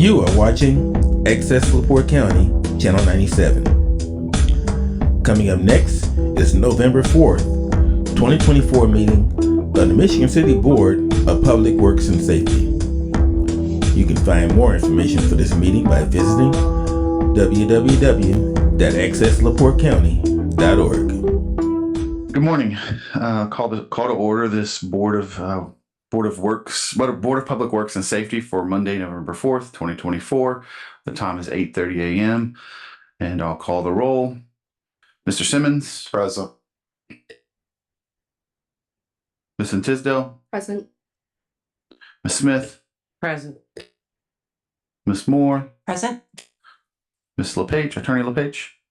You are watching Access LaPorte County, Channel 97. Coming up next is November 4th, 2024 meeting of the Michigan City Board of Public Works and Safety. You can find more information for this meeting by visiting www.accesslaportecounty.org. Good morning. Call to order this Board of Public Works and Safety for Monday, November 4th, 2024. The time is 8:30 a.m. and I'll call the roll. Mr. Simmons. Present. Ms. Tisdale. Present. Ms. Smith. Present. Ms. Moore. Present. Ms. LePage, Attorney LePage.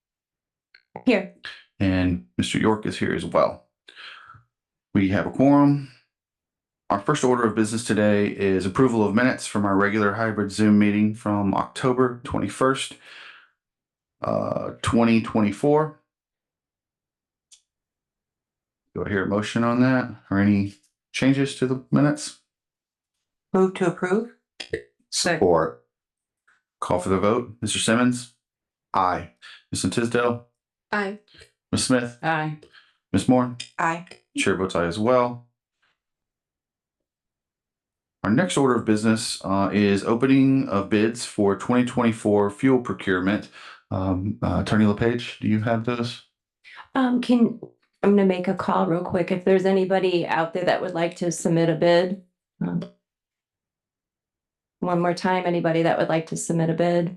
Here. And Mr. York is here as well. We have a quorum. Our first order of business today is approval of minutes from our regular hybrid Zoom meeting from October 21st, 2024. Do I hear a motion on that or any changes to the minutes? Move to approve. Support. Call for the vote. Mr. Simmons. Aye. Ms. Tisdale. Aye. Ms. Smith. Aye. Ms. Moore. Aye. Chair votes aye as well. Our next order of business is opening of bids for 2024 fuel procurement. Attorney LePage, do you have those? I'm going to make a call real quick. If there's anybody out there that would like to submit a bid. One more time, anybody that would like to submit a bid.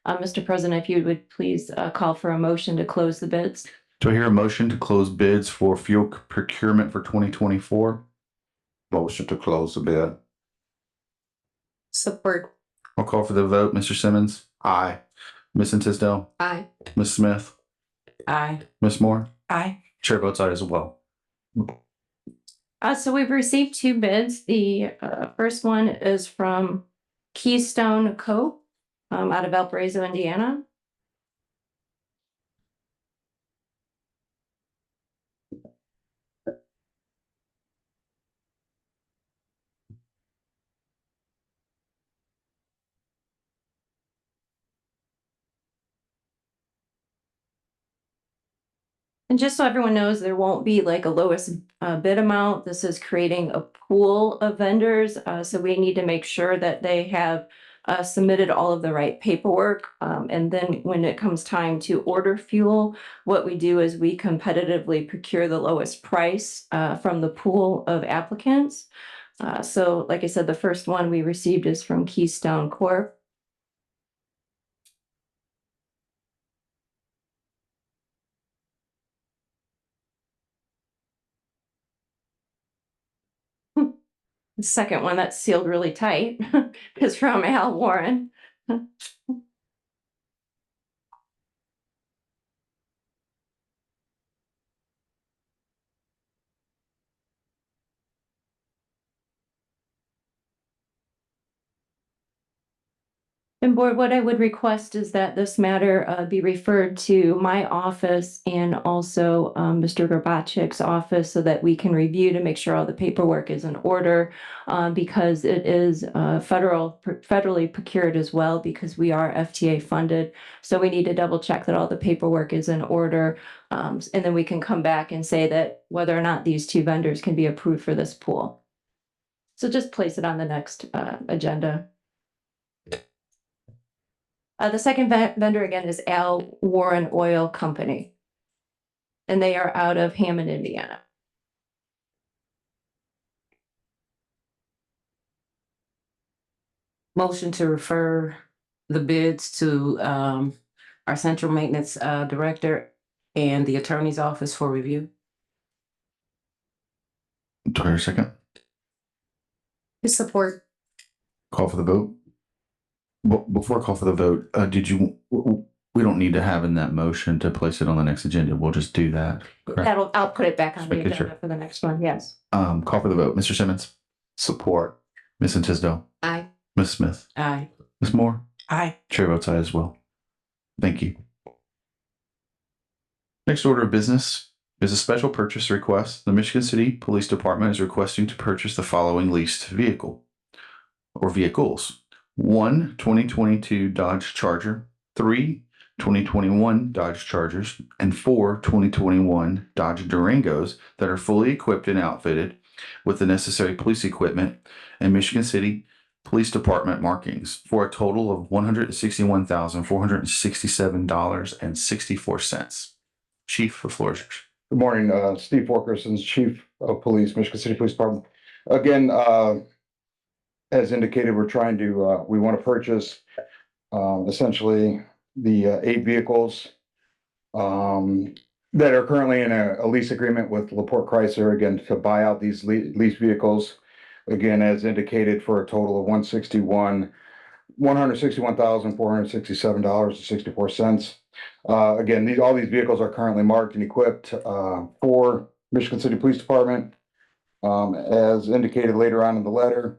Mr. President, if you would please call for a motion to close the bids. Do I hear a motion to close bids for fuel procurement for 2024? Motion to close the bid. Support. I'll call for the vote. Mr. Simmons. Aye. Ms. Tisdale. Aye. Ms. Smith. Aye. Ms. Moore. Aye. Chair votes aye as well. So we've received two bids. The first one is from Keystone Cope out of Valparaiso, Indiana. And just so everyone knows, there won't be like a lowest bid amount. This is creating a pool of vendors. So we need to make sure that they have submitted all of the right paperwork. And then when it comes time to order fuel, what we do is we competitively procure the lowest price from the pool of applicants. So like I said, the first one we received is from Keystone Corp. The second one that's sealed really tight is from Al Warren. And board, what I would request is that this matter be referred to my office and also Mr. Gorbachik's office so that we can review to make sure all the paperwork is in order because it is federally procured as well because we are FTA funded. So we need to double check that all the paperwork is in order. And then we can come back and say that whether or not these two vendors can be approved for this pool. So just place it on the next agenda. The second vendor again is Al Warren Oil Company. And they are out of Hammond, Indiana. Motion to refer the bids to our central maintenance director and the attorney's office for review. Do I hear a second? Support. Call for the vote. Before I call for the vote, we don't need to have in that motion to place it on the next agenda. We'll just do that. Correct? I'll put it back on Just the making agenda sure. for the next one, yes. Call for the vote. Mr. Simmons. Support. Ms. Tisdale. Aye. Ms. Smith. Aye. Ms. Moore. Aye. Chair votes aye as well. Thank you. Next order of business is a special purchase request. The Michigan City Police Department is requesting to purchase the following leased vehicle or vehicles. 1 2022 Dodge Charger, 3 2021 Dodge Chargers, and 4 2021 Dodge Durangos that are fully equipped and outfitted with the necessary police equipment and Michigan City Police Department markings for a total of $161,467.64. Chief, the floor is yours. Good morning, Steve Forkerson, Chief of Police, Michigan City Police Department. Again, as indicated, we're trying to, we want to purchase essentially the 8 vehicles that are currently in a lease agreement with LaPorte Chrysler, again, to buy out these lease vehicles. Again, as indicated, for a total of $161,467.64. Again, all these vehicles are currently marked and equipped for Michigan City Police Department. As indicated later on in the letter,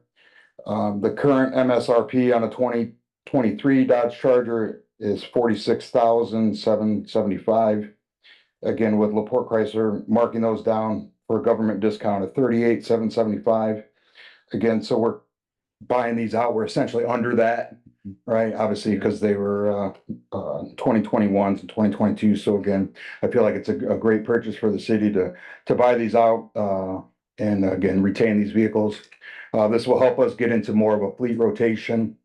the current MSRP on a 2023 Dodge Charger is $46,775. Again, with LaPorte Chrysler marking those down for a government discount of $38,775. Again, so we're buying these out. We're essentially under that, right? Obviously, because they were 2021s and 2022. So again, I feel like it's a great purchase for the city to buy these out and again, retain these vehicles. This will help us get into more of a fleet rotation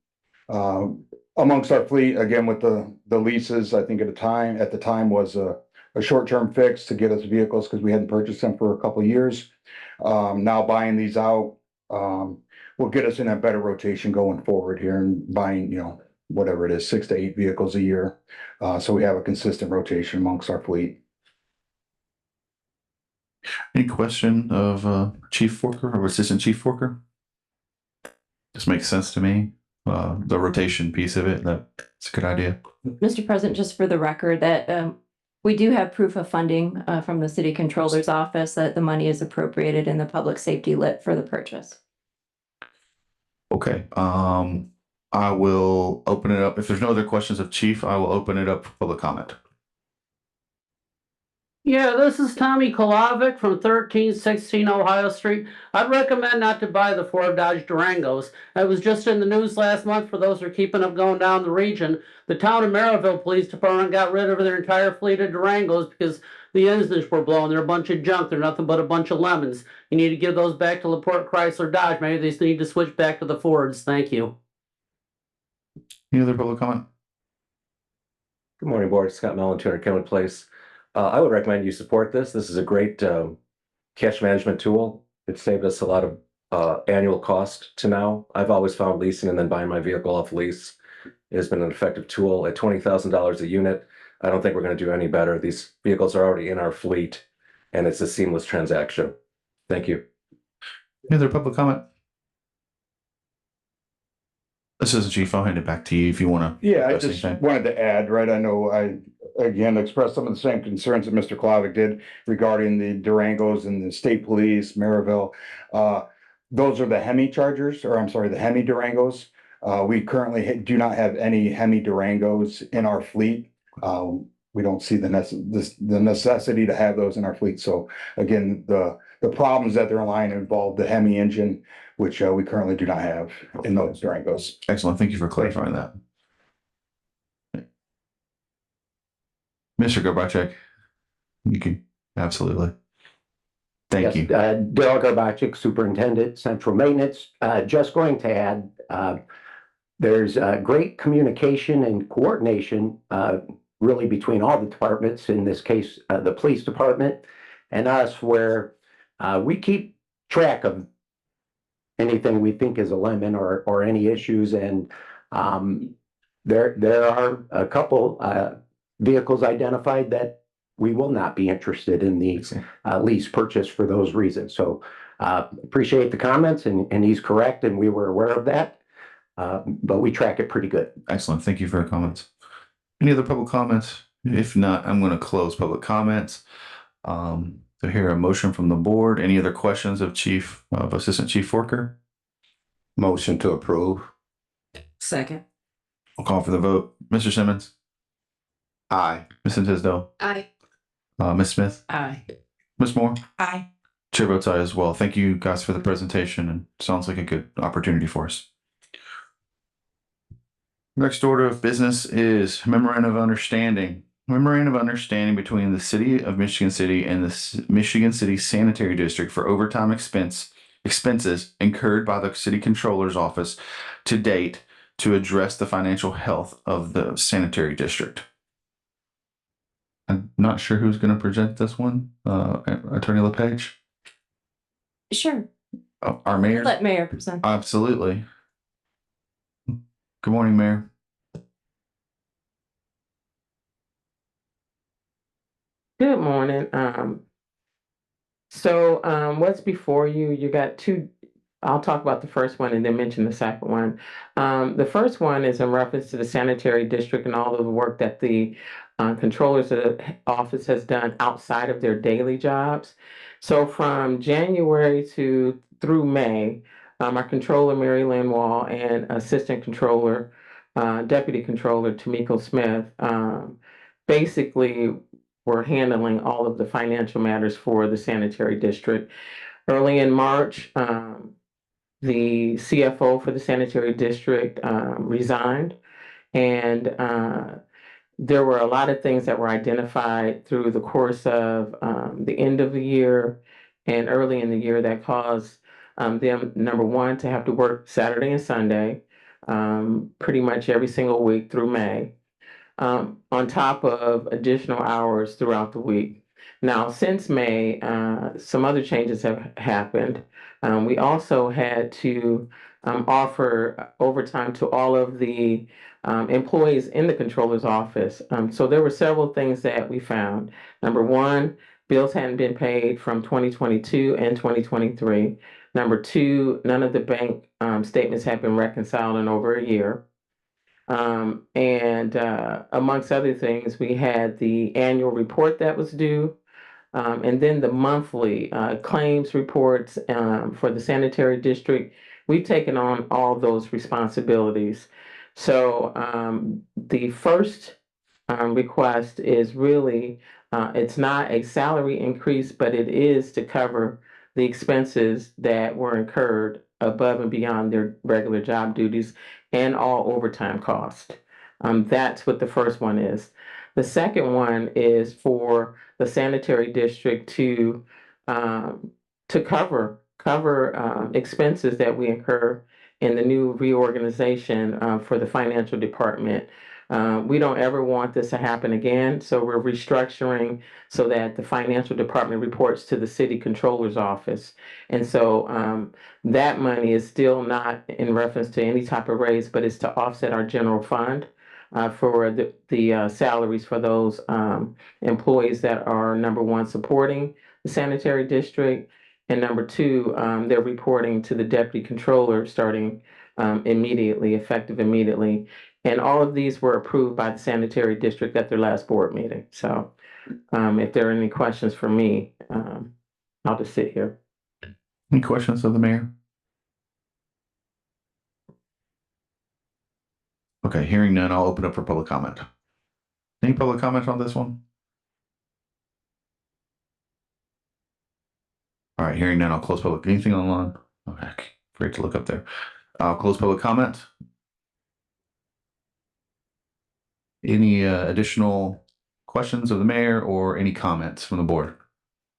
amongst our fleet. Again, with the leases, I think at the time was a short-term fix to get us vehicles because we hadn't purchased them for a couple of years. Now buying these out will get us in a better rotation going forward here and buying, whatever it is, 6 to 8 vehicles a year. So we have a consistent rotation amongst our fleet. Any question of Chief Forker or Assistant Chief Forker? This makes sense to me. The rotation piece of it, that's a good idea. Mr. President, just for the record, that we do have proof of funding from the city controller's office that the money is appropriated in the public safety lit for the purchase. Okay, I will open it up. If there's no other questions of Chief, I will open it up for public comment. Yeah, this is Tommy Kolovic from 1316 Ohio Street. I'd recommend not to buy the 4 Dodge Durangos. I was just in the news last month, for those who are keeping up going down the region. The town of Maryville Police Department got rid of their entire fleet of Durangos because the engines were blown. They're a bunch of junk. They're nothing but a bunch of lemons. You need to give those back to LaPorte Chrysler Dodge. Maybe they need to switch back to the Fords. Thank you. Any other public comment? Good morning, Board. Scott Mellon, 200 Kenwood Place. I would recommend you support this. This is a great cash management tool. It saved us a lot of annual cost to now. I've always found leasing and then buying my vehicle off lease has been an effective tool. At $20,000 a unit, I don't think we're going to do any better. These vehicles are already in our fleet, and it's a seamless transaction. Thank you. Any other public comment? Assistant Chief, I'll hand it back to you if you want to. Yeah, I just wanted to add, right, I know I, again, expressed some of the same concerns that Mr. Kolovic did regarding the Durangos and the state police, Maryville. Those are the Hemi Chargers, or I'm sorry, the Hemi Durangos. We currently do not have any Hemi Durangos in our fleet. We don't see the necessity to have those in our fleet. So again, the problems that they're aligned involve the Hemi engine, which we currently do not have in those Durangos. Excellent. Thank you for clarifying that. Mr. Garbacek, you can absolutely. Thank you. Daryl Garbacek, Superintendent, Central Maintenance. Just going to add, there's great communication and coordination really between all the departments, in this case, the police department and us, where we keep track of anything we think is a lemon or any issues. And there are a couple vehicles identified that we will not be interested in the lease purchase for those reasons. So appreciate the comments, and he's correct, and we were aware of that, but we track it pretty good. Excellent. Thank you for your comments. Any other public comments? If not, I'm going to close public comments. To hear a motion from the board. Any other questions of Assistant Chief Forker? Motion to approve. Second. I'll call for the vote. Mr. Simmons? Aye. Ms. Tisdale? Aye. Ms. Smith? Aye. Ms. Moore? Aye. Chair votes aye as well. Thank you guys for the presentation, and sounds like a good opportunity for us. Next order of business is memorandum of understanding. Memorandum of understanding between the City of Michigan City and the Michigan City Sanitary District for overtime expenses incurred by the City Controller's Office to date to address the financial health of the sanitary district. I'm not sure who's going to present this one. Attorney LePage? Sure. Our mayor? Let Mayor present. Absolutely. Good morning, Mayor. Good morning. What's before you? You got two. I'll talk about the first one and then mention the second one. The first one is in reference to the sanitary district and all of the work that the controllers office has done outside of their daily jobs. So from January through May, our controller Mary Lynn Wall and assistant controller, deputy controller Tamiko Smith, basically were handling all of the financial matters for the sanitary district. Early in March, the CFO for the sanitary district resigned, and there were a lot of things that were identified through the course of the end of the year and early in the year that caused them, number one, to have to work Saturday and Sunday pretty much every single week through May, on top of additional hours throughout the week. Now, since May, some other changes have happened. We also had to offer overtime to all of the employees in the controller's office. So there were several things that we found. Number one, bills hadn't been paid from 2022 and 2023. Number two, none of the bank statements had been reconciled in over a year. Amongst other things, we had the annual report that was due, and then the monthly claims reports for the sanitary district. We've taken on all those responsibilities. So the first request is really, it's not a salary increase, but it is to cover the expenses that were incurred above and beyond their regular job duties and all overtime cost. That's what the first one is. The second one is for the sanitary district to cover expenses that we incur in the new reorganization for the financial department. We don't ever want this to happen again, so we're restructuring so that the financial department reports to the city controller's office. And so that money is still not in reference to any type of raise, but it's to offset our general fund for the salaries for those employees that are, number one, supporting the sanitary district, and number two, they're reporting to the deputy controller starting immediately, effective immediately. And all of these were approved by the sanitary district at their last board meeting. So if there are any questions for me, I'll just sit here. Any questions of the mayor? Okay, hearing none, I'll open up for public comment. Any public comment on this one? All right, hearing none, I'll close public. Anything online? Okay, great to look up there. I'll close public comment. Any additional questions of the mayor or any comments from the board?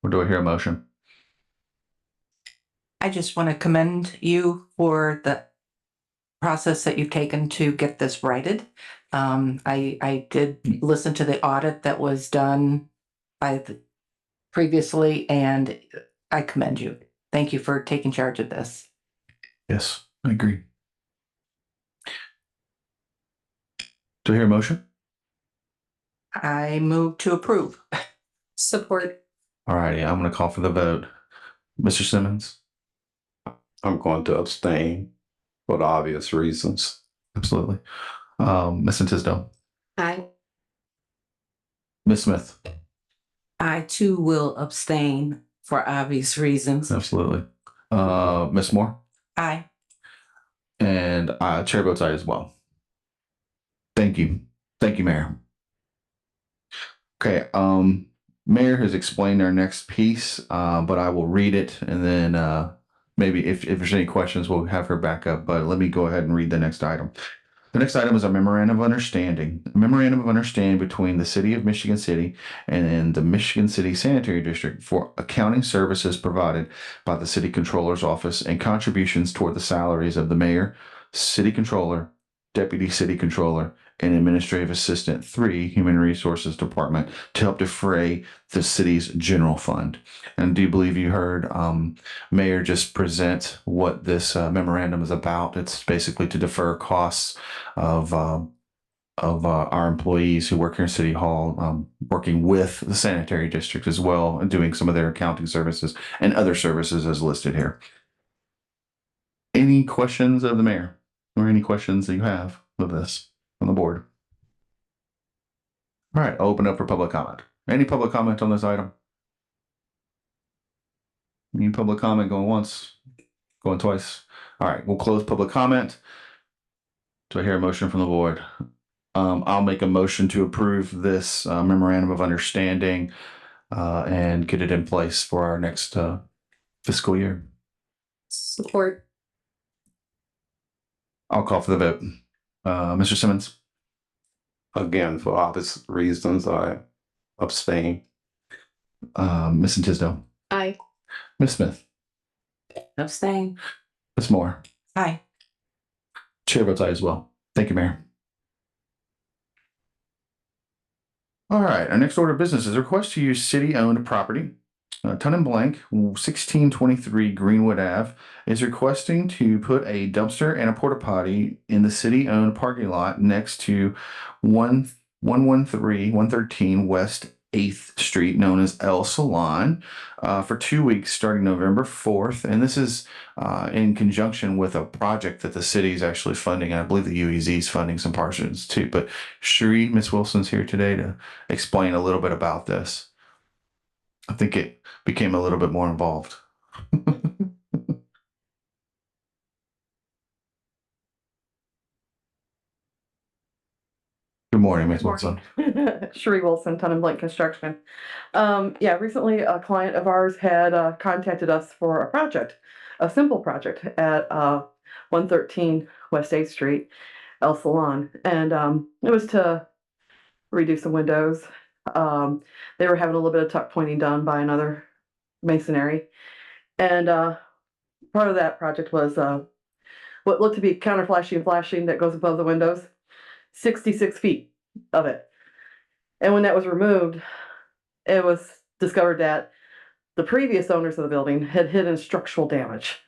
Or do I hear a motion? I just want to commend you for the process that you've taken to get this righted. I did listen to the audit that was done previously, and I commend you. Thank you for taking charge of this. Yes, I agree. Do I hear a motion? I move to approve. Support. All righty, I'm going to call for the vote. Mr. Simmons? I'm going to abstain for the obvious reasons. Absolutely. Ms. Tisdale? Aye. Ms. Smith? I too will abstain for obvious reasons. Absolutely. Ms. Moore? Aye. And chair votes aye as well. Thank you. Thank you, Mayor. Okay, Mayor has explained our next piece, but I will read it, and then maybe if there's any questions, we'll have her back up. But let me go ahead and read the next item. The next item is a memorandum of understanding. A memorandum of understanding between the City of Michigan City and the Michigan City Sanitary District for accounting services provided by the City Controller's Office and contributions toward the salaries of the mayor, city controller, deputy city controller, and administrative assistant 3 Human Resources Department to help defray the city's general fund. And do you believe you heard Mayor just present what this memorandum is about? It's basically to defer costs of our employees who work here in City Hall, working with the sanitary district as well, and doing some of their accounting services and other services as listed here. Any questions of the mayor or any questions that you have of this on the board? All right, I'll open up for public comment. Any public comment on this item? Any public comment going once, going twice? All right, we'll close public comment. Do I hear a motion from the board? I'll make a motion to approve this memorandum of understanding and get it in place for our next fiscal year. Support. I'll call for the vote. Mr. Simmons? Again, for obvious reasons, I abstain. Ms. Tisdale? Aye. Ms. Smith? Abstain. Ms. Moore? Hi. Chair votes aye as well. Thank you, Mayor. All right, our next order of business is a request to use city-owned property. Ton and Blank, 1623 Greenwood Ave, is requesting to put a dumpster and a porta potty in the city-owned parking lot next to 113 West 8th Street, known as El Salon, for 2 weeks starting November 4th. And this is in conjunction with a project that the city is actually funding. I believe the UEZ is funding some portions too. But Cherie, Ms. Wilson's here today to explain a little bit about this. I think it became a little bit more involved. Good morning, Ms. Wilson. Cherie Wilson, Ton and Blank Construction. Recently a client of ours had contacted us for a project, a simple project at 113 West 8th Street, El Salon. And it was to redo some windows. They were having a little bit of tuck pointing done by another masonry. And part of that project was what looked to be counter flashing and flashing that goes above the windows. 66 feet of it. And when that was removed, it was discovered that the previous owners of the building had hidden structural damage.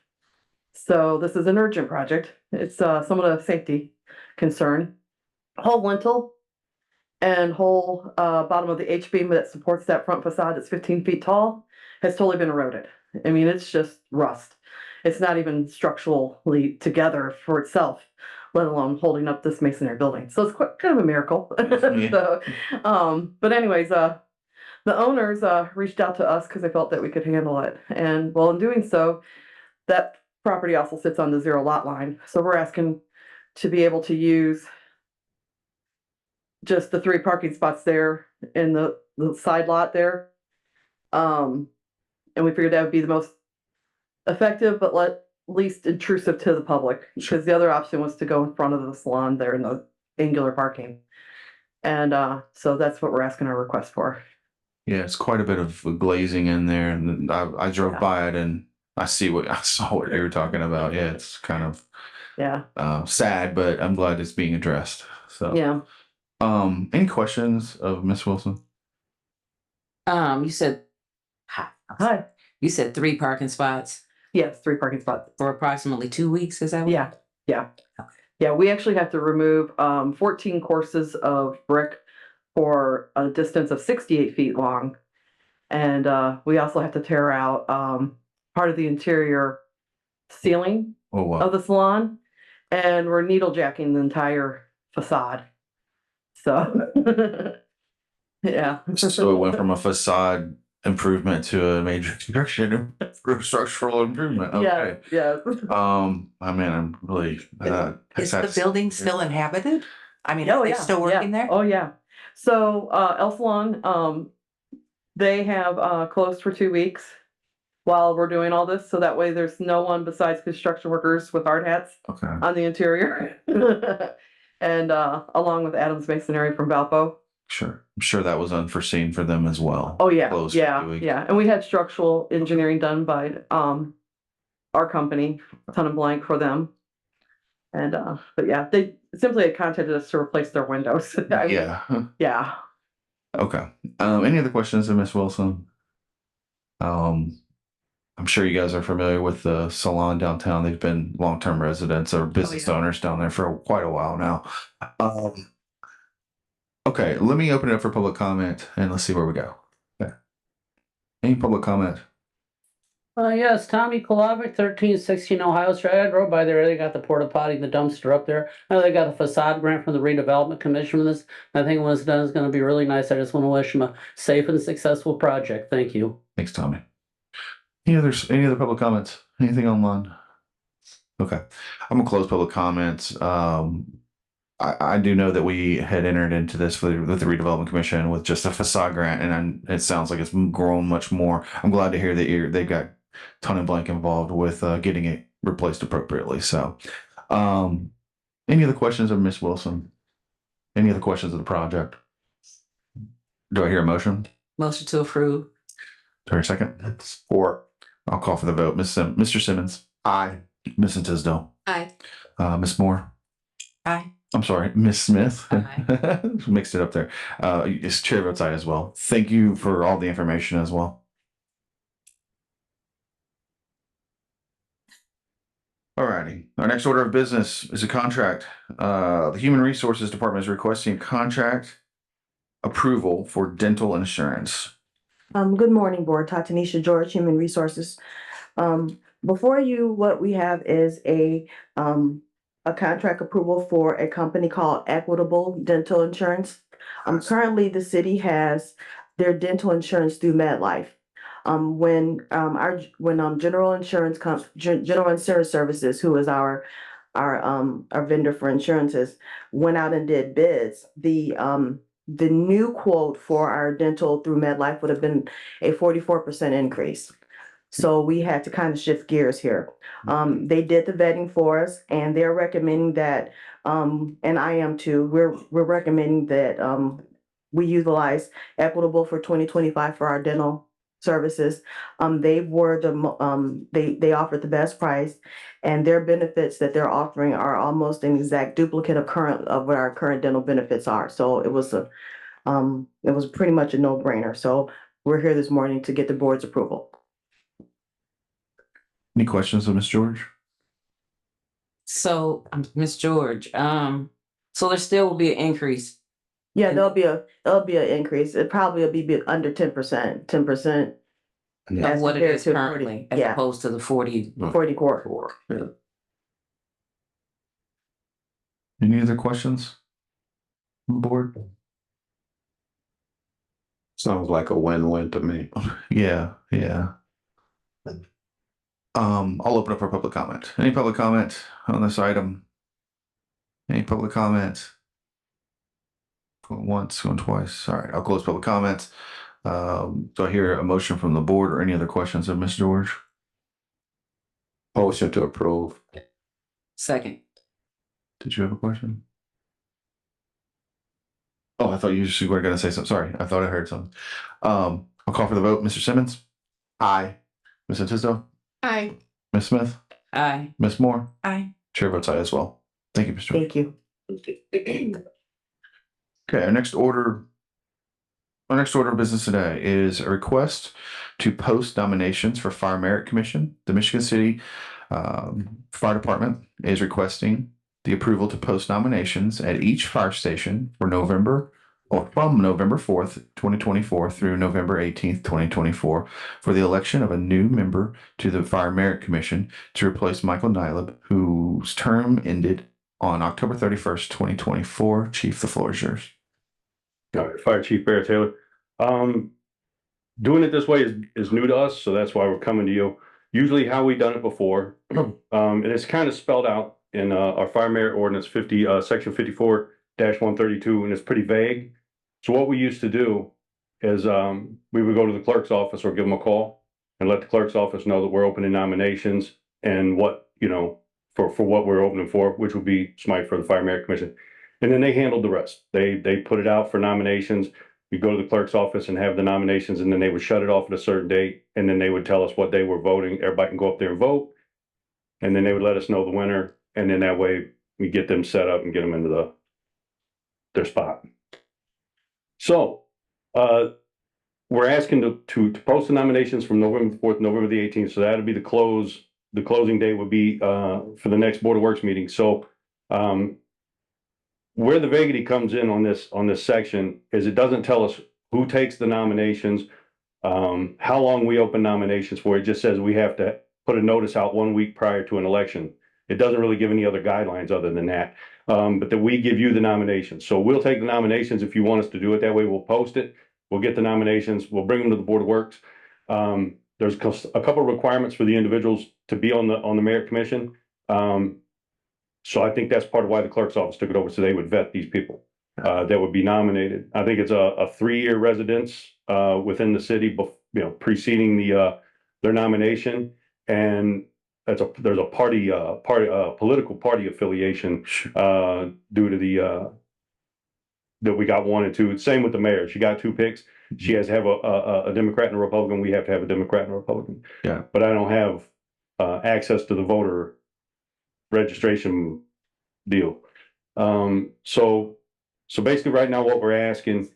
So this is an urgent project. It's somewhat a safety concern. Whole lintel and whole bottom of the H-beam that supports that front facade that's 15 feet tall has totally been eroded. I mean, it's just rust. It's not even structurally together for itself, let alone holding up this masonry building. So it's quite kind of a miracle. Yeah. But anyways, the owners reached out to us because they felt that we could handle it. And well, in doing so, that property also sits on the 0 lot line. So we're asking to be able to use just the 3 parking spots there in the side lot there. And we figured that would be the most effective, but least intrusive to the public, because the other option was to go in front of the salon there in the angular parking. And so that's what we're asking our request for. Yeah, it's quite a bit of glazing in there, and I drove by it and I saw what you were talking about. Yeah, it's kind of sad, but I'm glad it's being addressed. So yeah. Any questions of Miss Wilson? You said Hi. You said 3 parking spots Yes, 3 parking spots. for approximately 2 weeks. Is that what? Yeah. Yeah, we actually have to remove 14 courses of brick for a distance of 68 feet long. And we also have to tear out part of the interior ceiling of the salon. And we're needle jacking the entire facade. So, yeah. So it went from a facade improvement to a major structural improvement. Okay. Yeah. I mean, I'm really Is the building still inhabited? I mean, Oh, are they yeah, still working there? Oh, yeah. So, El Salon, they have closed for 2 weeks while we're doing all this. So that way there's no one besides construction workers with hard hats okay. on the interior. and along with Adams Masonry from Valpo. Sure. I'm sure that was unforeseen for them as well. Oh, yeah, Closed for yeah, 2 weeks. yeah. And we had structural engineering done by our company, Ton and Blank for them. And but yeah, they simply had contacted us to replace their windows. I mean, Yeah. yeah. Okay. Any other questions of Ms. Wilson? I'm sure you guys are familiar with the salon downtown. They've been long-term residents or business yeah. owners down there for quite a while now. Okay, let me open it up for public comment and let's see where we go. Okay. Any public comment? Yes, Tommy Kolovic, 1316 Ohio Street. I drove by there. They got the porta potty, the dumpster up there. I know they got a facade grant from the redevelopment commission for this. I think when it's done, it's going to be really nice. I just want to wish them a safe and successful project. Thank you. Thanks, Tommy. Any other public comments? Anything online? Okay, I'm gonna close public comments. I do know that we had entered into this with the redevelopment commission with just a facade grant, and it sounds like it's grown much more. I'm glad to hear that they've got Ton and Blank involved with getting it replaced appropriately. So, any other questions of Ms. Wilson? Any other questions of the project? Do I hear a motion? Motion to approve. Do I hear a second? Support. I'll call for the vote. Mr. Simmons. Aye. Ms. Tisdale. Aye. Ms. Moore. Aye. I'm sorry, Ms. Smith. Aye. Mixed it up there. It's chair votes aye as well. Thank you for all the information as well. Alrighty, our next order of business is a contract. The Human Resources Department is requesting contract approval for dental insurance. Good morning, Board. Tatanisha George, Human Resources. Before you, what we have is a contract approval for a company called Equitable Dental Insurance. Currently, the city has their dental insurance through MedLife. When General Insurance Services, who is our vendor for insurances, went out and did bids, the new quote for our dental through MedLife would have been a 44% increase. So we had to kind of shift gears here. They did the vetting for us, and they're recommending that, and I am too, we're recommending that we utilize Equitable for 2025 for our dental services. They were they offered the best price, and their benefits that they're offering are almost an exact duplicate of what our current dental benefits are. So it was pretty much a no-brainer. So we're here this morning to get the board's approval. Any questions of Ms. George? So, Ms. George, so there still will be an increase. Yeah, there'll be an increase. It probably will be under 10%, 10%. Of what it is currently, as opposed to the 40. 40 core. Yeah. Any other questions on the board? Sounds like a win-win to me. Yeah. I'll open up for public comment. Any public comment on this item? Any public comment? Going once, going twice. All right, I'll close public comments. Do I hear a motion from the board or any other questions of Ms. George? Motion to approve. Second. Did you have a question? Oh, I thought you just were going to say something. Sorry, I thought I heard something. I'll call for the vote. Mr. Simmons? Aye. Ms. Tisdale? Aye. Ms. Smith? Aye. Ms. Moore? Aye. Chair votes aye as well. Thank you, Mr. George. Thank you. Okay, our next order of business today is a request to post nominations for Fire Merit Commission. The Michigan City Fire Department is requesting the approval to post nominations at each fire station for from November 4th, 2024 through November 18th, 2024 for the election of a new member to the Fire Merit Commission to replace Michael Nylab, whose term ended on October 31st, 2024. Chief, the floor is yours. All right, Fire Chief Bear Taylor. Doing it this way is new to us, so that's why we're coming to you. Usually how we done it before, and it's kind of spelled out in our Fire Merit Ordinance 50, Section 54-132, and it's pretty vague. So what we used to do is we would go to the clerk's office or give them a call and let the clerk's office know that we're opening nominations and what, for what we're opening for, which would be Smite for the Fire Merit Commission. And then they handled the rest. They put it out for nominations. We go to the clerk's office and have the nominations, and then they would shut it off at a certain date, and then they would tell us what they were voting. Everybody can go up there and vote, and then they would let us know the winner, and then that way we get them set up and get them into their spot. So we're asking to post the nominations from November 4th, November the 18th. So that'll be the closing date would be for the next Board of Works meeting. So where the vaguety comes in on this section is it doesn't tell us who takes the nominations, how long we open nominations for. It just says we have to put a notice out 1 week prior to an election. It doesn't really give any other guidelines other than that, but that we give you the nominations. So we'll take the nominations if you want us to do it that way. We'll post it. We'll get the nominations. We'll bring them to the Board of Works. There's a couple of requirements for the individuals to be on the merit commission. So I think that's part of why the clerk's office took it over, so they would vet these people that would be nominated. I think it's a 3-year residence within the city, preceding their nomination, and there's a political party affiliation due to that we got 1 and 2. Same with the mayor. She got 2 picks. She has to have a Democrat and a Republican. We have to have a Democrat and a Republican. Yeah. But I don't have access to the voter registration deal. So basically right now what we're asking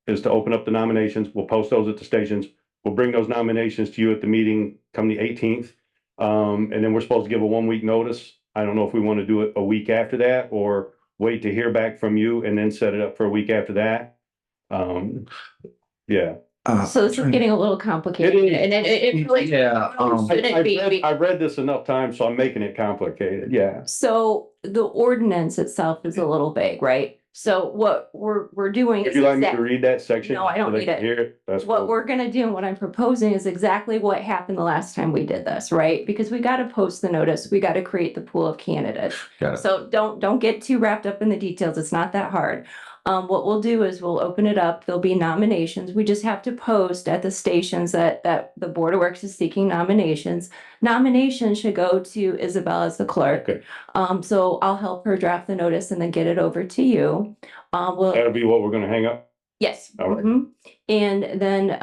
is to open up the nominations. We'll post those at the stations. We'll bring those nominations to you at the meeting come the 18th. And then we're supposed to give a 1 week notice. I don't know if we want to do it a week after that or wait to hear back from you and then set it up for a week after that. Yeah. So this is getting a little complicated, and it really shouldn't be. I've read this enough times, so I'm making it complicated. Yeah. So the ordinance itself is a little vague, right? So what we're doing Would is you like me to read that section? No, I don't so they need can it. Hear it? That's What cool. we're gonna do and what I'm proposing is exactly what happened the last time we did this, right? Because we gotta post the notice, we gotta create the pool of candidates. Got it. So don't get too wrapped up in the details. It's not that hard. What we'll do is we'll open it up. There'll be nominations. We just have to post at the stations that the Board of Works is seeking nominations. Nominations should go to Isabel as the clerk. Okay. So I'll help her draft the notice and then get it over to you. That'll be what we're gonna hang up. Yes. All right. Mhm. And then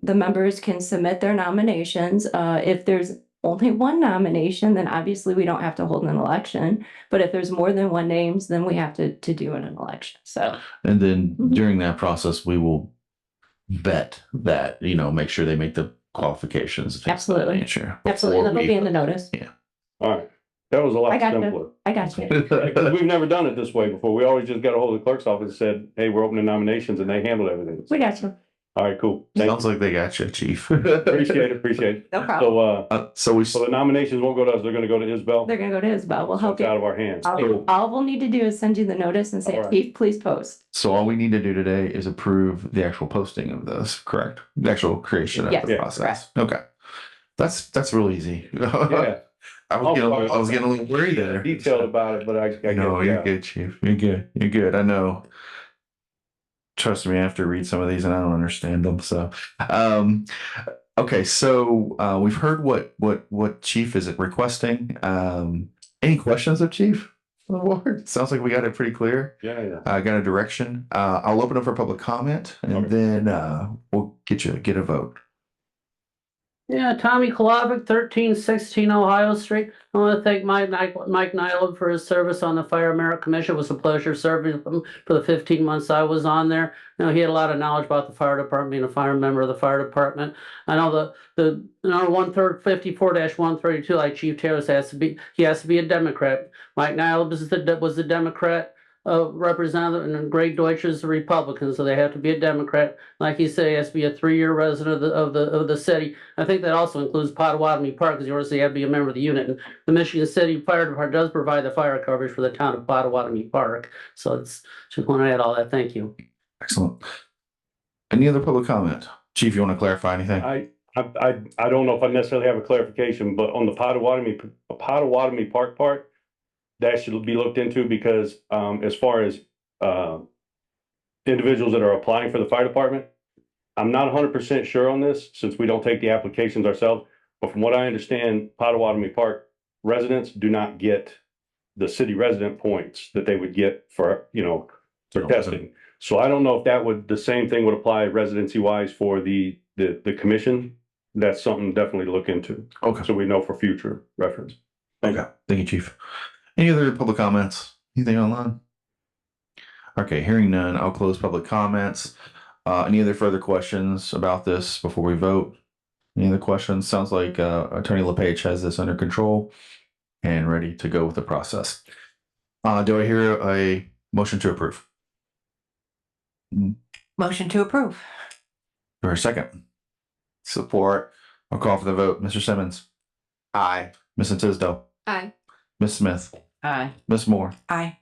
the members can submit their nominations. If there's only one nomination, then obviously we don't have to hold an election. But if there's more than one names, then we have to do an election. So And then Mhm. during that process, we will vet that, make sure they make the qualifications. things of that Absolutely. nature absolutely, before that'll we- be in the notice. All right. That was a lot I got simpler. you. I got you. Because we've never done it this way before. We always just got a hold of the clerk's office and said, hey, we're opening nominations, and they handled everything. We got you. All right, cool. Thank Sounds like they got you, Chief. you. Appreciate it. No problem. So the nominations won't go to us. They're gonna go to Isabel. They're gonna go to Isabel. We'll So help it's out you. of our hands. All we'll need to do is send you the notice and say, All right. Chief, please post. So all we need to do today is approve the actual posting of this, correct? The actual creation of Yes, the yeah, process. Okay. That's real easy. Yeah. I was getting a little worried there. Detailed about it, but I get No, it. you're Yeah. good, Chief. You're good. You're good. I know. Trust me, I have to read some of these and I don't understand them. So, okay. So we've heard what Chief is requesting. Any questions of Chief? On the board? Sounds like we got it pretty clear. Yeah. Got a direction. I'll open up for public comment and Okay. then we'll get a vote. Yeah, Tommy Kolovic, 1316 Ohio Street. I want to thank Mike Nyland for his service on the Fire Merit Commission. It was a pleasure serving with him for the 15 months I was on there. He had a lot of knowledge about the fire department, being a fire member of the fire department. I know the 54-132, like Chief Taylor says, he has to be a Democrat. Mike Nyland was the Democrat representative, and Greg Deutsch is a Republican, so they have to be a Democrat. Like you say, he has to be a 3-year resident of the city. I think that also includes Potawatomi Park, because you obviously have to be a member of the unit. And the Michigan City Fire Department does provide the fire coverage for the town of Potawatomi Park. So it's just want to add all that. Thank you. Excellent. Any other public comment? Chief, you want to clarify anything? I don't know if I necessarily have a clarification, but on the Potawatomi Park part, that should be looked into, because as far as individuals that are applying for the fire department, I'm not 100% sure on this, since we don't take the applications ourselves. But from what I understand, Potawatomi Park residents do not get the city resident points that they would get for, you know, for Oh, testing. So I don't know if that would, the same thing would apply residency wise for the commission. That's something definitely to look into. Okay. So we know for future reference. Okay. Thank you, Chief. Any other public comments? Anything online? Okay, hearing none, I'll close public comments. Any other further questions about this before we vote? Any other questions? Sounds like Attorney LePage has this under control and ready to go with the process. Do I hear a motion to approve? Motion to approve. For a second. Support. I'll call for the vote. Mr. Simmons. Aye. Mrs. Tisdale. Aye. Ms. Smith. Aye. Ms. Moore. Aye.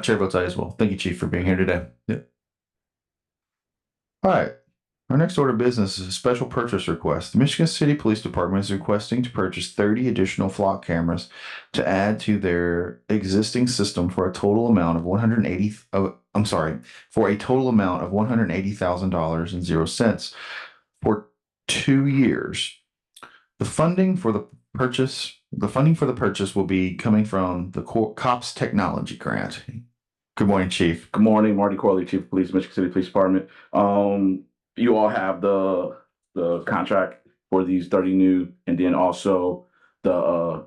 Chair votes aye as well. Thank you, Chief, for being here today. Yep. All right. Our next order of business is a special purchase request. The Michigan City Police Department is requesting to purchase 30 additional flock cameras to add to their existing system for a total amount of $180,000.00 for 2 years. The funding for the purchase will be coming from the COPS Technology Grant. Good morning, Chief. Good morning, Marty Corley, Chief of Police, Michigan City Police Department. You all have the contract for these 30 new, and then also the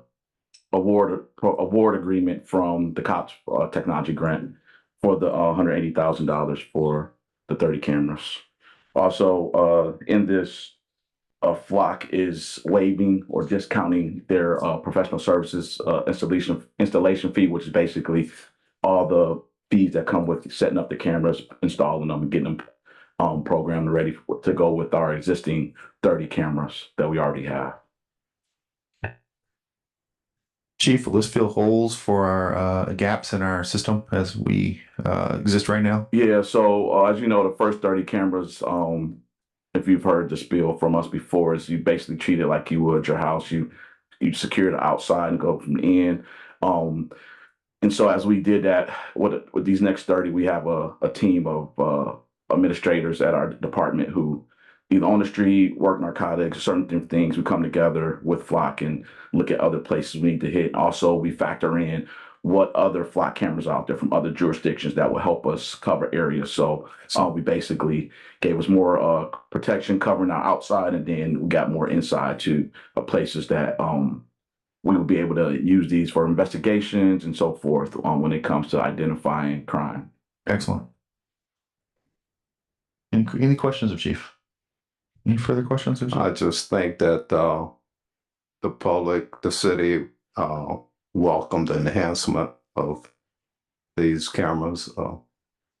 award agreement from the COPS Technology Grant for the $180,000 for the 30 cameras. Also, in this, Flock is waiving or discounting their professional services installation fee, which is basically all the fees that come with setting up the cameras, installing them, and getting them programmed and ready to go with our existing 30 cameras that we already have. Chief, will this fill holes for our gaps in our system as we exist right now? Yeah, so as you know, the first 30 cameras, if you've heard the spiel from us before, is you basically treat it like you would your house. You secure the outside and go from the in. And so as we did that, with these next 30, we have a team of administrators at our department who either on the street, work narcotics, certain different things. We come together with Flock and look at other places we need to hit. Also, we factor in what other Flock cameras are out there from other jurisdictions that will help us cover areas. So we basically gave us more protection covering our outside, and then we got more inside to places that we will be able to use these for investigations and so forth when it comes to identifying crime. Excellent. Any questions of Chief? Any further questions of Chief? I just think that the public, the city welcomed the enhancement of these cameras,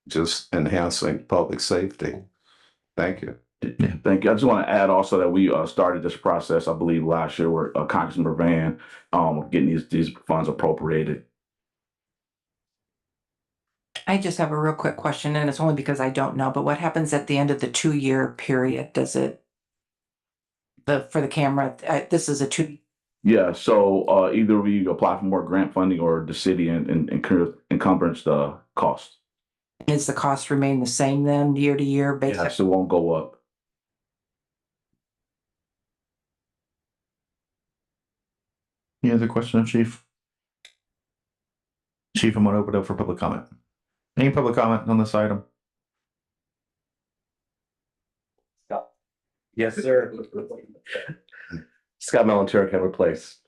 just enhancing public safety. Thank you. Yeah, thank you. I just want to add also that we started this process, I believe, last year with Congressman Van getting these funds appropriated. I just have a real quick question, and it's only because I don't know, but what happens at the end of the 2-year period? Does it, for the camera, this is a 2. Yeah, so either we apply for more grant funding or the city encumbrance the cost. Is the cost remain the same then, year to year? Yes, it won't go up. Any other question of Chief? Chief, I'm going to open it up for public comment. Any public comment on this item? Scott. Yes, sir. Scott Melantura, Kenwood Place.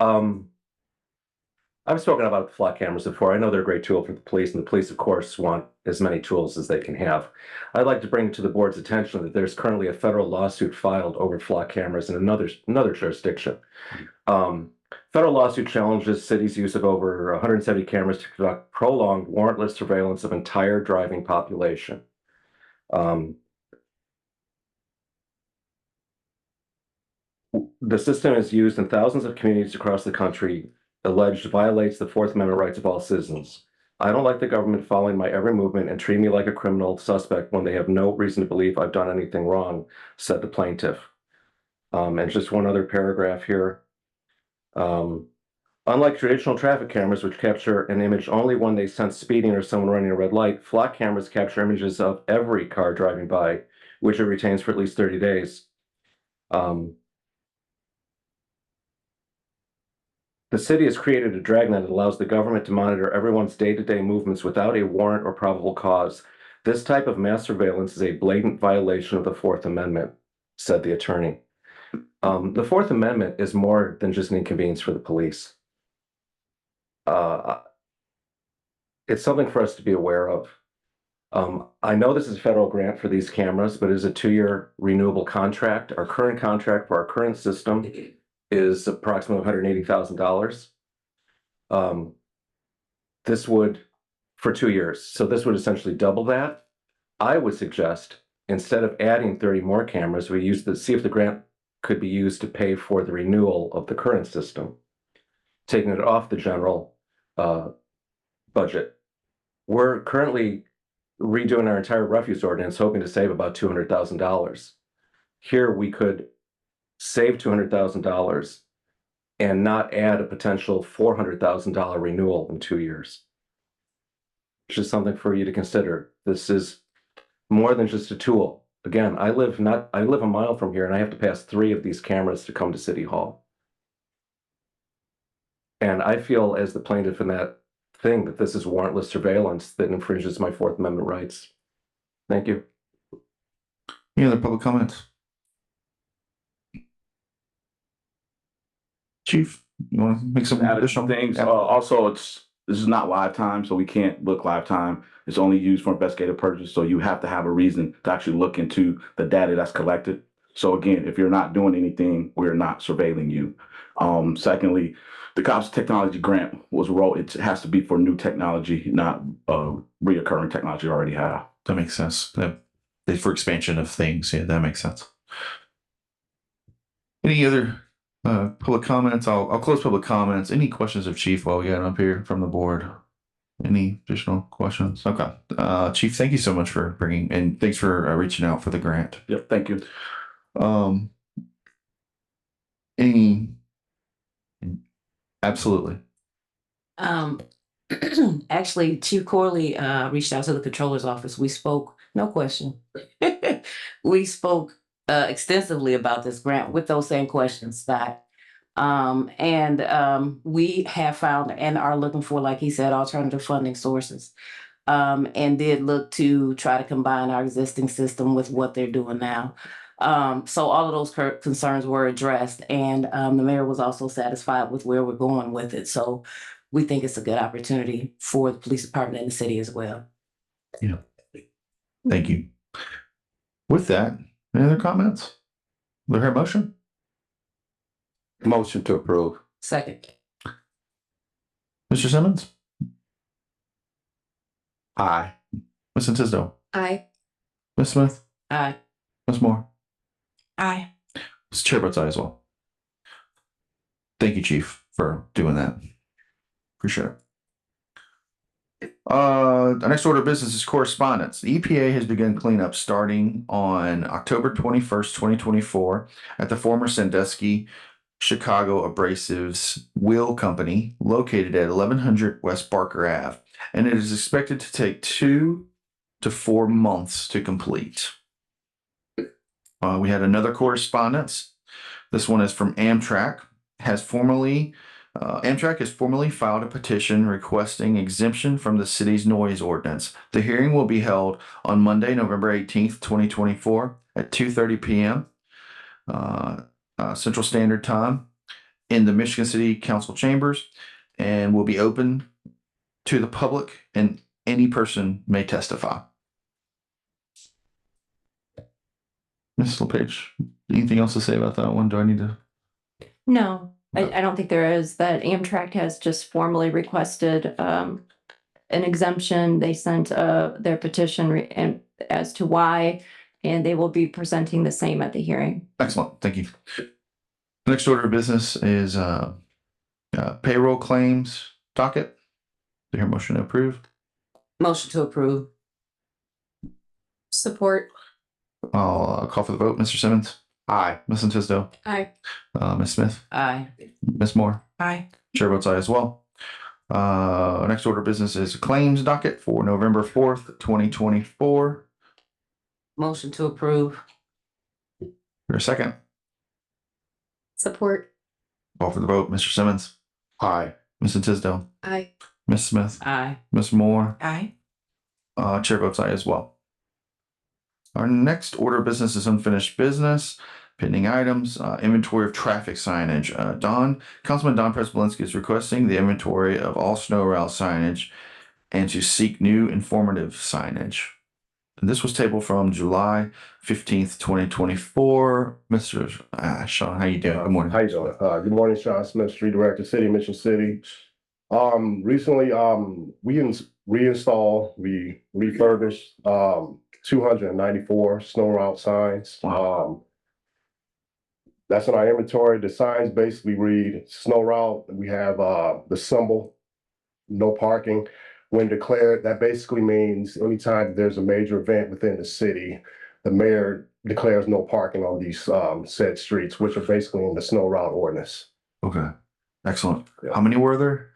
I've spoken about flock cameras before. I know they're a great tool for the police, and the police, of course, want as many tools as they can have. I'd like to bring to the board's attention that there's currently a federal lawsuit filed over flock cameras in another jurisdiction. Federal lawsuit challenges cities' use of over 170 cameras to conduct prolonged warrantless surveillance of entire driving population. The system is used in thousands of communities across the country, alleged violates the Fourth Amendment rights of all citizens. I don't like the government following my every movement and treating me like a criminal suspect when they have no reason to believe I've done anything wrong, said the plaintiff. And just one other paragraph here. Unlike traditional traffic cameras, which capture an image only when they sense speeding or someone running a red light, flock cameras capture images of every car driving by, which it retains for at least 30 days. The city has created a dragnet that allows the government to monitor everyone's day-to-day movements without a warrant or probable cause. This type of mass surveillance is a blatant violation of the Fourth Amendment, said the attorney. The Fourth Amendment is more than just an inconvenience for the police. It's something for us to be aware of. I know this is a federal grant for these cameras, but it is a 2-year renewable contract. Our current contract for our current system is approximately $180,000. This would, for 2 years, so this would essentially double that. I would suggest, instead of adding 30 more cameras, we see if the grant could be used to pay for the renewal of the current system, taking it off the general budget. We're currently redoing our entire refuse ordinance, hoping to save about $200,000. Here we could save $200,000 and not add a potential $400,000 renewal in 2 years. Which is something for you to consider. This is more than just a tool. Again, I live a mile from here and I have to pass 3 of these cameras to come to City Hall. And I feel, as the plaintiff in that thing, that this is warrantless surveillance that infringes my Fourth Amendment rights. Thank you. Any other public comments? Chief, you want to make some additional things? Also, this is not live time, so we can't look live time. It's only used for investigative purposes, so you have to have a reason to actually look into the data that's collected. So again, if you're not doing anything, we're not surveilling you. Secondly, the Cops Technology Grant it has to be for new technology, not reoccurring technology you already have. That makes sense. For expansion of things, yeah, that makes sense. Any other public comments? I'll close public comments. Any questions of Chief while we got him up here from the board? Any additional questions? Okay. Chief, thank you so much for bringing, and thanks for reaching out for the grant. Yep, thank you. Absolutely. Actually, Chief Corley reached out to the controller's office. We spoke, no question. We spoke extensively about this grant with those same questions, Scott. We have found and are looking for, like he said, alternative funding sources. And did look to try to combine our existing system with what they're doing now. So all of those concerns were addressed, and the mayor was also satisfied with where we're going with it. So we think it's a good opportunity for the police department and the city as well. Yeah. Thank you. With that, any other comments? Do I hear a motion? Motion to approve. Second. Mr. Simmons? Aye. Ms. Tisdale? Aye. Ms. Smith? Aye. Ms. Moore? Aye. Mr. Chair votes aye as well. Thank you, Chief, for doing that. Appreciate it. Our next order of business is correspondence. The EPA has begun cleanup starting on October 21st, 2024 at the former Sandusky Chicago Abrasives Wheel Company located at 1100 West Barker Ave, and it is expected to take 2 to 4 months to complete. We had another correspondence. This one is from Amtrak. Amtrak has formally filed a petition requesting exemption from the city's noise ordinance. The hearing will be held on Monday, November 18th, 2024 at 2:30 p.m. Central Standard Time in the Michigan City Council chambers, and will be open to the public, and any person may testify. Ms. LePage, anything else to say about that one? Do I need to? No, I don't think there is. That Amtrak has just formally requested an exemption. They sent their petition and as to why, and they will be presenting the same at the hearing. Excellent, thank you. Next order of business is payroll claims docket. Do you hear a motion to approve? Motion to approve. Support. I'll call for the vote. Mr. Simmons? Aye. Ms. Tisdale? Aye. Ms. Smith? Aye. Ms. Moore? Aye. Chair votes aye as well. Next order of business is claims docket for November 4th, 2024. Motion to approve. For a second? Support. Call for the vote. Mr. Simmons? Aye. Mrs. Tisdale, Aye. Ms. Smith, Aye. Ms. Moore, Aye. chair votes aye as well. Our next order of business is unfinished business, pending items, inventory of traffic signage. Councilman Don Prespolinski is requesting the inventory of all snow route signage and to seek new informative signage. This was tabled from July 15th, 2024. Mr. Sean, how you doing? Good morning. How you doing? Good morning, Sean Smith, Street Director, City of Mission City. Recently, we refurbished, 294 snow route signs. That's in our inventory. The signs basically read snow route. We have, the symbol, no parking. When declared, that basically means anytime there's a major event within the city, the mayor declares no parking on these said streets, which are basically in the snow route ordinance. Okay, excellent. How many were there?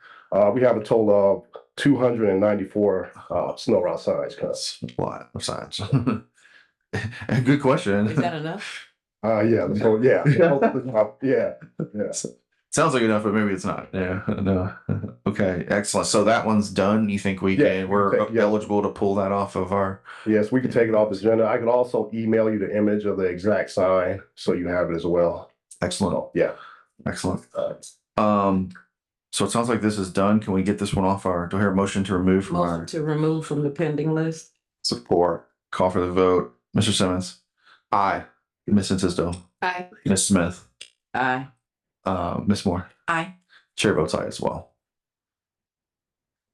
We have a total of 294 snow route signs. That's a lot of signs. Good question. Is that enough? Yeah, so yeah. Sounds like enough, but maybe it's not. Yeah, no. Okay, excellent. So that one's done. You think we're eligible to pull that off of our? Yes, we can take it off the agenda. I can also email you the image of the exact sign, so you have it as well. Excellent. So, yeah. Excellent. So it sounds like this is done. Can we get this one off our, do I hear a motion to remove from our? Motion to remove from the pending list. Support. Call for the vote. Mr. Simmons. Aye. Ms. Tisdale. Aye. Ms. Smith. Aye. Ms. Moore. Aye. Chair votes aye as well.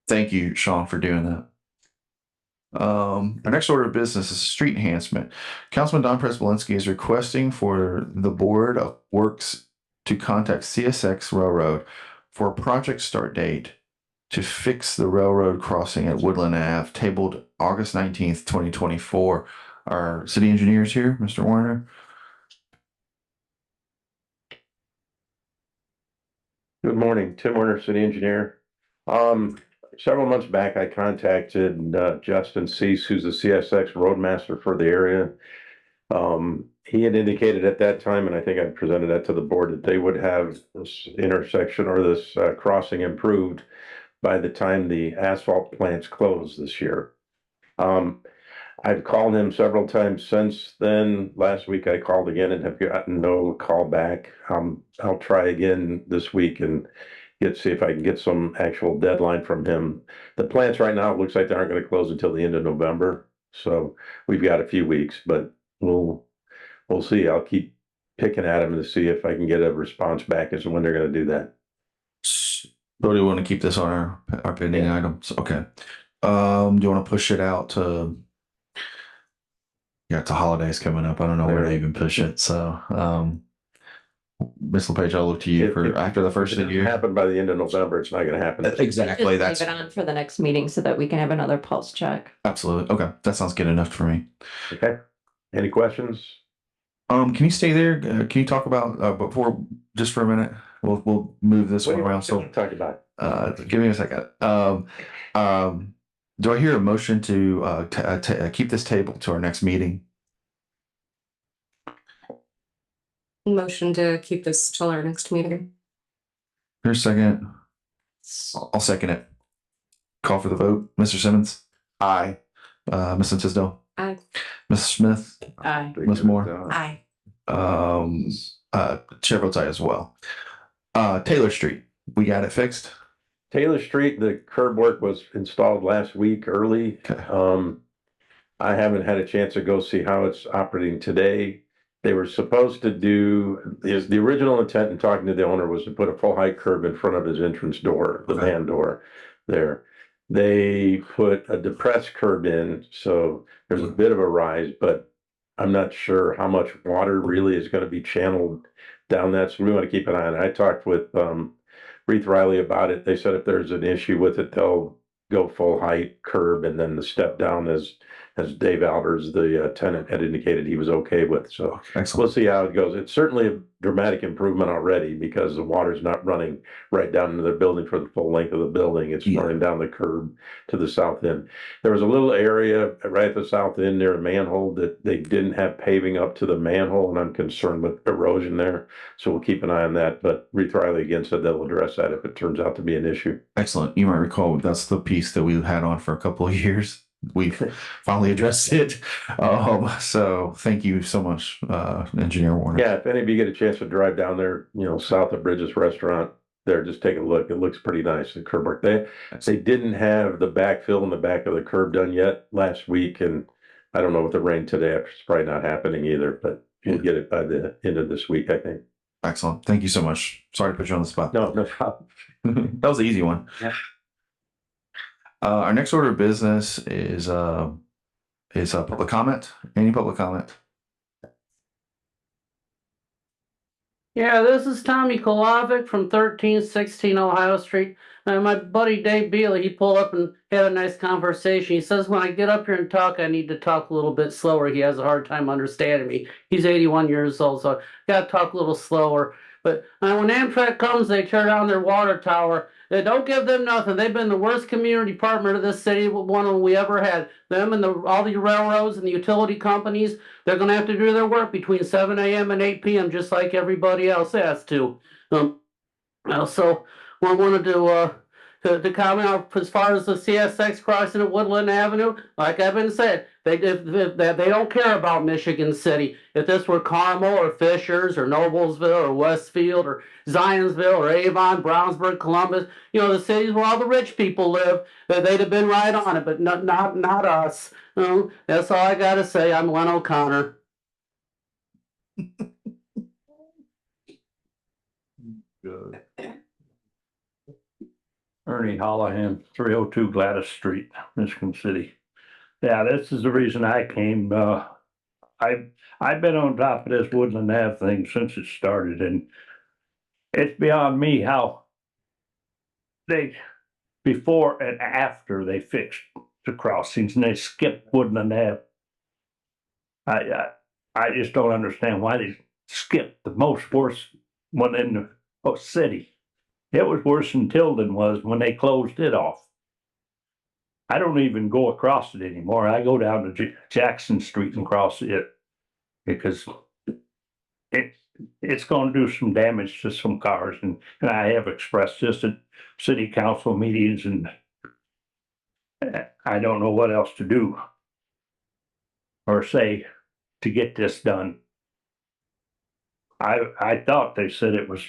Thank you, Sean, for doing that. Our next order of business is street enhancement. Councilman Don Prespolinski is requesting for the Board of Works to contact CSX Railroad for a project start date to fix the railroad crossing at Woodland Ave, tabled August 19th, 2024. Our city engineer is here, Mr. Warner. Good morning, Tim Warner, city engineer. Several months back, I contacted Justin Cease, who's the CSX roadmaster for the area. He had indicated at that time, and I think I presented that to the board, that they would have this intersection or this crossing improved by the time the asphalt plants close this year. I've called him several times since then. Last week I called again and have gotten no call back. I'll try again this week and see if I can get some actual deadline from him. The plants right now, it looks like they aren't going to close until the end of November. So we've got a few weeks, but we'll see. I'll keep picking at him to see if I can get a response back as to when they're going to do that. So do you want to keep this on our pending items? Okay. Do you want to push it out to? Yeah, it's the holidays coming up. I don't know where to even push it. So, Ms. LePage, I'll look to you for after the first of the year. Happen by the end of November. It's not going to happen. Exactly. Just leave it on for the next meeting so that we can have another pulse check. Absolutely. Okay, that sounds good enough for me. Okay. Any questions? Can you stay there? Can you talk about before just for a minute? We'll move this one around. So talk about. Give me a second. Do I hear a motion to keep this table to our next meeting? Motion to keep this till our next meeting. Here's a second. I'll second it. Call for the vote. Mr. Simmons. Aye. Ms. Tisdale. Aye. Ms. Smith. Aye. Ms. Moore. Aye. Chair votes aye as well. Taylor Street, we got it fixed. Taylor Street, the curb work was installed last week early. Okay. I haven't had a chance to go see how it's operating today. They were supposed to do, the original intent in talking to the owner was to put a full height curb in front of his entrance door, the van door there. They put a depressed curb in, so there's a bit of a rise, but I'm not sure how much water really is going to be channeled down that. So we want to keep an eye on it. I talked with Reith Riley about it. They said if there's an issue with it, they'll go full height curb, and then the step down is as Dave Albers, the tenant, had indicated he was okay with. So Excellent. we'll see how it goes. It's certainly a dramatic improvement already because the water's not running right down into the building for the full length of the building. It's running down the curb to the south end. There was a little area right at the south end near a manhole that they didn't have paving up to the manhole, and I'm concerned with erosion there. So we'll keep an eye on that. But Reith Riley again said they'll address that if it turns out to be an issue. Excellent. You might recall that's the piece that we had on for a couple of years. We've finally addressed it. So thank you so much, Engineer Warner. Yeah, if any of you get a chance to drive down there, south of Bridges Restaurant, there, just take a look. It looks pretty nice. The curb work. They didn't have the backfill in the back of the curb done yet last week, and I don't know with the rain today. It's probably not happening either, but we'll get it by the end of this week, I think. Excellent. Thank you so much. Sorry to put you on the spot. No problem. That was an easy one. Yeah. Our next order of business is public comment. Any public comment? Yeah, this is Tommy Kolovic from 1316 Ohio Street. My buddy Dave Bealey, he pulled up and had a nice conversation. He says, when I get up here and talk, I need to talk a little bit slower. He has a hard time understanding me. He's 81 years old, so I gotta talk a little slower. But when Amtrak comes, they tear down their water tower. They don't give them nothing. They've been the worst community partner to this city, one we ever had. Them and all the railroads and the utility companies, they're going to have to do their work between 7 a.m. and 8 p.m. just like everybody else has to. So I wanted to comment on as far as the CSX crossing at Woodland Avenue. Like I've been said, they don't care about Michigan City. If this were Carmel or Fishers or Noblesville or Westfield or Zionsville or Avon, Brownsburg, Columbus, the cities where all the rich people live, they'd have been right on it, but not us. That's all I got to say. I'm Len O'Connor. Good. Ernie Hollahan, 302 Gladys Street, Michigan City. Yeah, this is the reason I came. I've been on top of this Woodland Ave thing since it started, and it's beyond me how they, before and after they fixed the crossings and they skipped Woodland Ave. I just don't understand why they skipped the most worst one in the city. It was worse than Tilden was when they closed it off. I don't even go across it anymore. I go down to Jackson Street and cross it because it's going to do some damage to some cars. And I have expressed this at city council meetings, and I don't know what else to do or say to get this done. I thought they said it was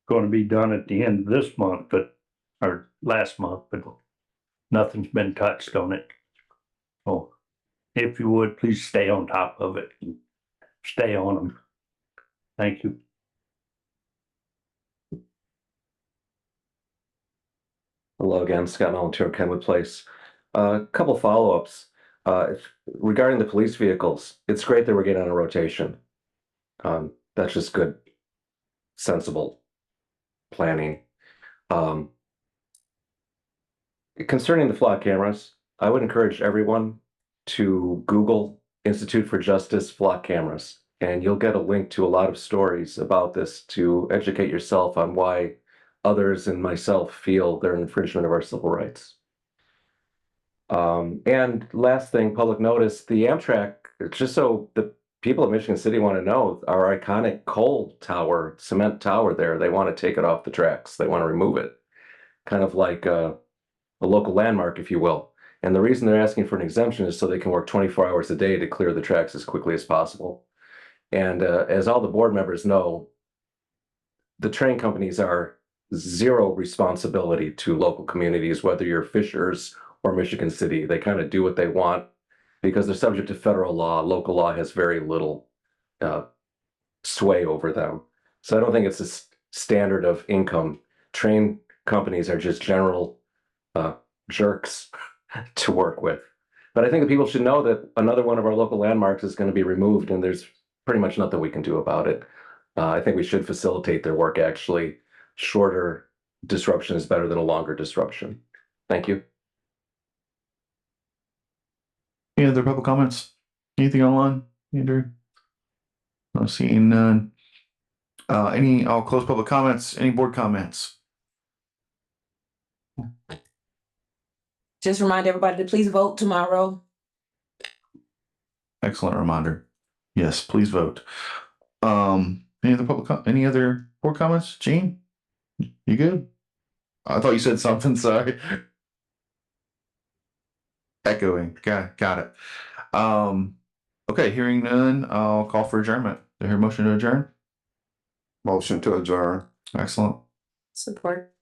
going to be done at the end of this month, or last month, but nothing's been touched on it. So if you would, please stay on top of it and stay on them. Thank you. Hello again, Scott Melantur, Kenwood Place. A couple follow-ups. Regarding the police vehicles, it's great that we're getting on a rotation. That's just good, sensible planning. Concerning the flock cameras, I would encourage everyone to Google Institute for Justice flock cameras, and you'll get a link to a lot of stories about this to educate yourself on why others and myself feel they're an infringement of our civil rights. And last thing, public notice, the Amtrak, just so the people of Michigan City want to know, our iconic coal tower, cement tower there, they want to take it off the tracks. They want to remove it. Kind of like a local landmark, if you will. And the reason they're asking for an exemption is so they can work 24 hours a day to clear the tracks as quickly as possible. And as all the board members know, the train companies are zero responsibility to local communities, whether you're Fishers or Michigan City. They kind of do what they want because they're subject to federal law. Local law has very little sway over them. So I don't think it's a standard of income. Train companies are just general jerks to work with. But I think that people should know that another one of our local landmarks is going to be removed, and there's pretty much nothing we can do about it. I think we should facilitate their work, actually. Shorter disruption is better than a longer disruption. Thank you. Any other public comments? Anything online, Andrew? I'm seeing none. I'll close public comments. Any board comments? Just remind everybody to please vote tomorrow. Excellent reminder. Yes, please vote. Any other board comments? Gene? You good? I thought you said something, sorry. Echoing. Got it. Okay, hearing none, I'll call for adjournment. Do I hear a motion to adjourn? Motion to adjourn. Excellent. Support.